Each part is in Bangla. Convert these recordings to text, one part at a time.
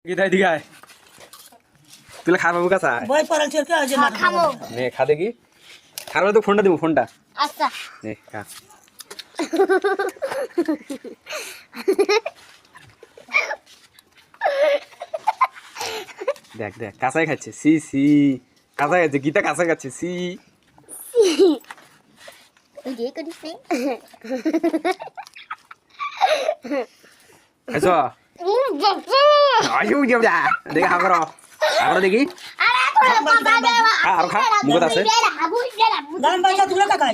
গীতা এদিকে আয় তুই খা বাবু কাছে আয় বই পড়াল ছিল কি না খামো নে খা দেখি খার তো ফোনটা দিব ফোনটা আচ্ছা নে খা দেখ দেখ কাঁচাই খাচ্ছে সি সি কাঁচা খাচ্ছে গীতা কাঁচা খাচ্ছে সি ওই যে করিস আচ্ছা আয়ু যাবড়া দেখি হা করো আর দেখি আর খা মুখত আছে দাম পয়সা তুলে কাকাই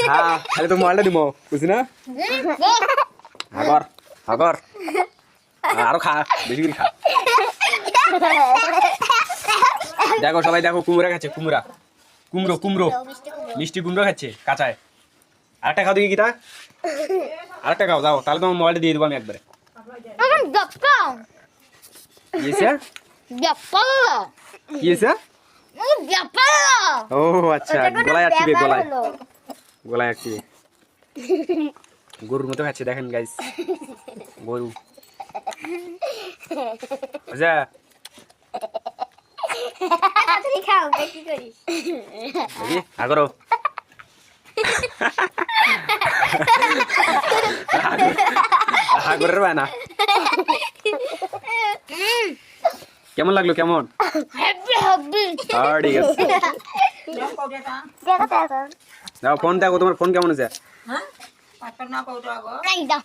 হ্যাঁ খালি তো মোবাইলটা দিব বুঝছি না আগর আগর আরো খা বেশি করে খা দেখো সবাই দেখো কুমড়া খাচ্ছে কুমড়া কুমড়ো কুমড়ো মিষ্টি কুমড়ো খাচ্ছে কাঁচায় আরেকটা খাও দেখি গীতা আরেকটা খাও যাও তাহলে তোমার মোবাইলটা দিয়ে দেবো আমি একবারে কি হয়েছে কি হয়েছে ও আচ্ছা গলায় আটকিবে গলায় গলায় আটকিবে গরুর মতো খাচ্ছে দেখেন গাইস গরু আচ্ছা খাও কি করিস দেখি আগরো আগরের বানা কেমন লাগলো কেমন ঠিক আছে দাও ফোন দেখো তোমার ফোন কেমন আছে হ্যাঁ পাটনা কওটা গো নাই দাও